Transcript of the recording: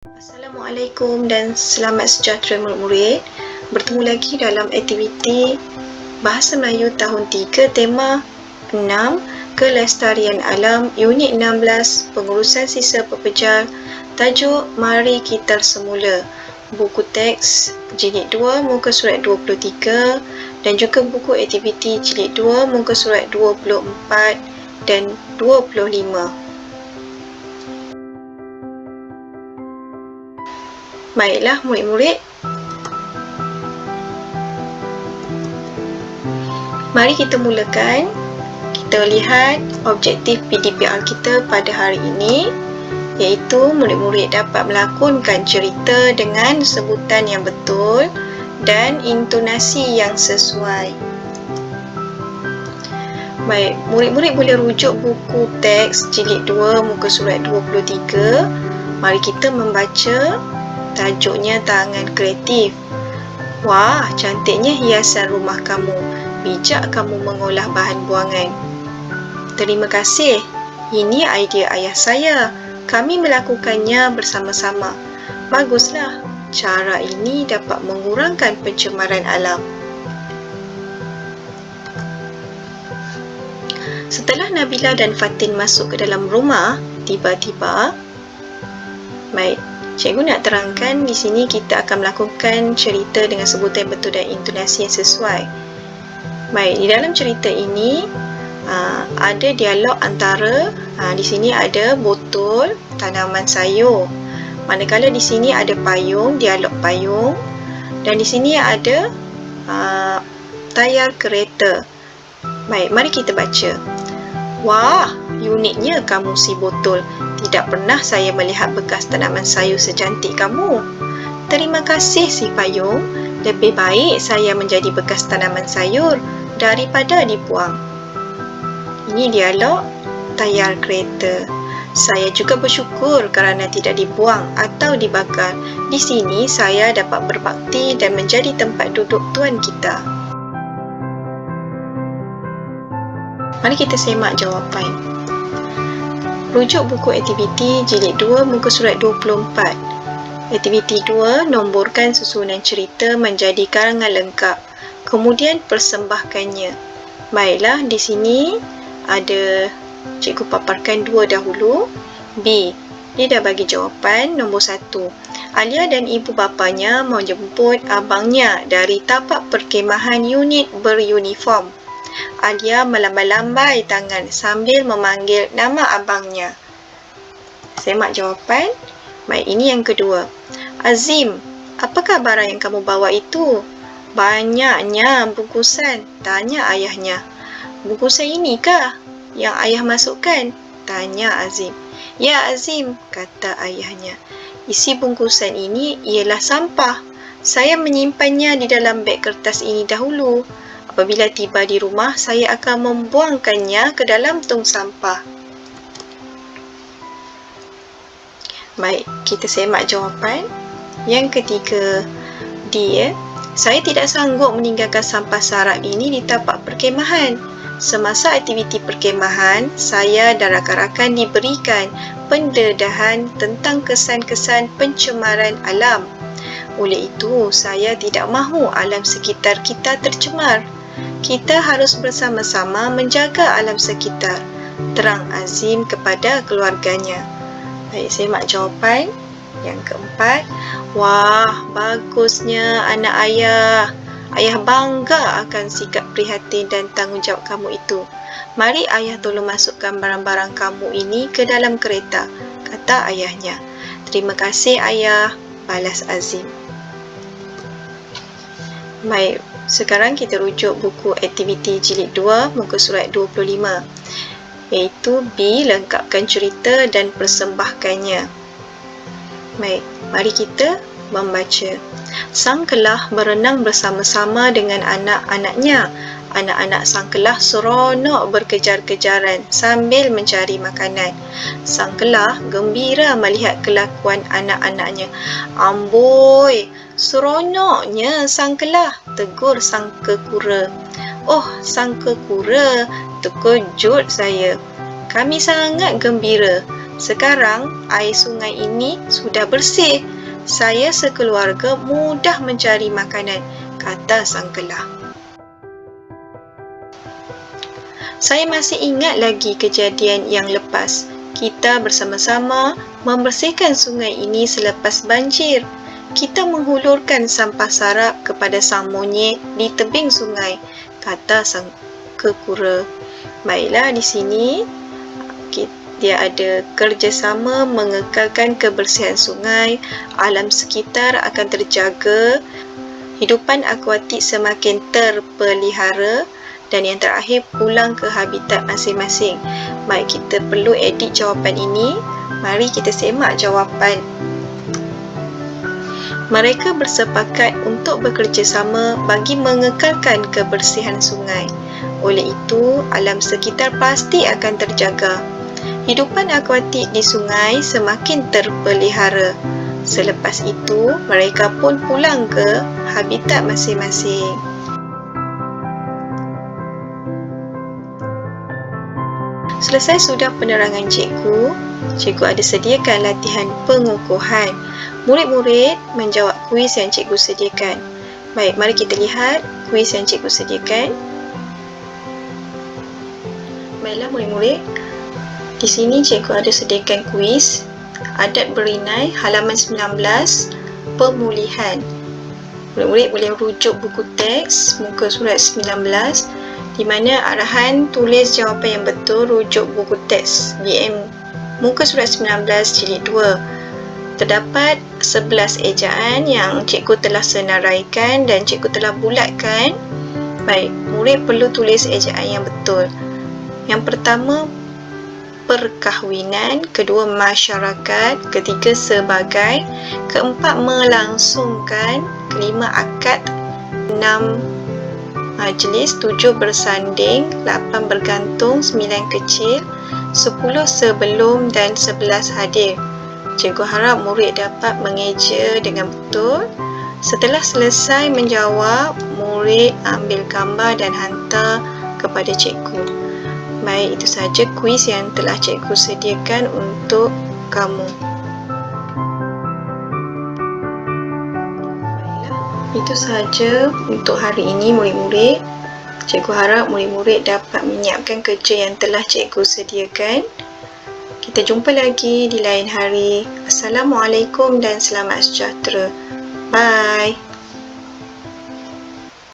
Assalamualaikum dan selamat sejahtera murid-murid. Bertemu lagi dalam aktiviti Bahasa Melayu tahun 3 tema 6 Kelestarian Alam Unit 16 Pengurusan Sisa Pepejal. Tajuk Mari Kita Semula. Buku teks jilid 2 muka surat 23 dan juga buku aktiviti jilid 2 muka surat 24 dan 25. Baiklah murid-murid, mari kita mulakan. Kita lihat objektif PDPR kita pada hari ini, iaitu murid-murid dapat melakonkan cerita dengan sebutan yang betul dan intonasi yang sesuai. Baik, murid-murid boleh rujuk buku teks jilid 2 muka surat 23. Mari kita membaca. Tajuknya Tangan Kreatif. Wah, cantiknya hiasan rumah kamu. Bijak kamu mengolah bahan buangan. Terima kasih. Ini idea ayah saya. Kami melakukannya bersama-sama. Baguslah. Cara ini dapat mengurangkan pencemaran alam. Setelah Nabila dan Fatin masuk ke dalam rumah, tiba-tiba, baik, cikgu nak terangkan di sini kita akan melakukan cerita dengan sebutan yang betul dan intonasi yang sesuai. Baik, di dalam cerita ini ada dialog antara di sini ada botol, tanaman sayur. Manakala di sini ada payung, dialog payung, dan di sini ada tayar kereta. Baik, mari kita baca. Wah, uniknya kamu si botol. Tidak pernah saya melihat bekas tanaman sayur secantik kamu. Terima kasih si payung. Lebih baik saya menjadi bekas tanaman sayur daripada dibuang. Ini dialog tayar kereta. Saya juga bersyukur kerana tidak dibuang atau dibakar. Di sini saya dapat berbakti dan menjadi tempat duduk tuan kita. Mari kita semak jawapan. Rujuk buku aktiviti jilid 2 muka surat 24. Aktiviti 2, nomborkan susunan cerita menjadi karangan lengkap. Kemudian persembahkannya. Baiklah, di sini ada cikgu paparkan 2 dahulu. B. Dia dah bagi jawapan nombor 1. Alia dan ibu bapanya menjemput abangnya dari tapak perkemahan unit beruniform. Alia melambai-lambai tangan sambil memanggil nama abangnya. Semak jawapan. Baik, ini yang kedua. Azim, apakah barang yang kamu bawa itu? Banyaknya bungkusan, tanya ayahnya. Bungkusan inikah yang ayah masukkan? Tanya Azim. Ya Azim, kata ayahnya. Isi bungkusan ini ialah sampah. Saya menyimpannya di dalam beg kertas ini dahulu. Apabila tiba di rumah, saya akan membuangkannya ke dalam tong sampah. Baik, kita semak jawapan. Yang ketiga, D. Saya tidak sanggup meninggalkan sampah sarap ini di tapak perkemahan. Semasa aktiviti perkemahan, saya dan rakan-rakan diberikan pendedahan tentang kesan-kesan pencemaran alam. Oleh itu, saya tidak mahu alam sekitar kita tercemar. Kita harus bersama-sama menjaga alam sekitar, terang Azim kepada keluarganya. Baik, semak jawapan. Yang keempat, wah, bagusnya anak ayah. Ayah bangga akan sikap prihatin dan tanggungjawab kamu itu. Mari ayah tolong masukkan barang-barang kamu ini ke dalam kereta, kata ayahnya. Terima kasih ayah, balas Azim. Baik, sekarang kita rujuk buku aktiviti jilid 2 muka surat 25, iaitu B. Lengkapkan cerita dan persembahkannya. Baik, mari kita membaca. Sang kelah berenang bersama-sama dengan anak-anaknya. Anak-anak sang kelah seronok berkejar-kejaran sambil mencari makanan. Sang kelah gembira melihat kelakuan anak-anaknya. Amboi, seronoknya sang kelah, tegur sang kekura. Oh, sang kekura, terkejut saya. Kami sangat gembira. Sekarang, air sungai ini sudah bersih. Saya sekeluarga mudah mencari makanan, kata sang kelah. Saya masih ingat lagi kejadian yang lepas. Kita bersama-sama membersihkan sungai ini selepas banjir. Kita menghulurkan sampah sarap kepada sang monyet di tebing sungai, kata sang kekura. Baiklah, di sini dia ada kerjasama mengekalkan kebersihan sungai, alam sekitar akan terjaga, hidupan akuatik semakin terpelihara, dan yang terakhir, pulang ke habitat masing-masing. Baik, kita perlu edit jawapan ini. Mari kita semak jawapan. Mereka bersepakat untuk bekerjasama bagi mengekalkan kebersihan sungai. Oleh itu, alam sekitar pasti akan terjaga. Hidupan akuatik di sungai semakin terpelihara. Selepas itu, mereka pun pulang ke habitat masing-masing. Selesai sudah penerangan cikgu, cikgu ada sediakan latihan pengukuhan. Murid-murid menjawab kuis yang cikgu sediakan. Baik, mari kita lihat kuis yang cikgu sediakan. Baiklah murid-murid, di sini cikgu ada sediakan kuis adat berinai halaman 19, pemulihan. Murid-murid boleh rujuk buku teks muka surat 19, di mana arahan tulis jawapan yang betul, rujuk buku teks BM muka surat 19 jilid 2. Terdapat 11 ejaan yang cikgu telah senaraikan dan cikgu telah bulatkan. Baik, murid perlu tulis ejaan yang betul. Yang pertama, perkahwinan, kedua, masyarakat, ketiga, sebagai, keempat, melangsungkan, kelima, akad, 6, majlis, 7, bersanding, 8, bergantung, 9, kecil, 10, sebelum dan 11, hadir. Cikgu harap murid dapat mengeja dengan betul. Setelah selesai menjawab, murid ambil gambar dan hantar kepada cikgu. Baik, itu sahaja kuis yang telah cikgu sediakan untuk kamu. Itu sahaja untuk hari ini murid-murid. Cikgu harap murid-murid dapat menyiapkan kerja yang telah cikgu sediakan. Kita jumpa lagi di lain hari. Assalamualaikum dan selamat sejahtera. Bye.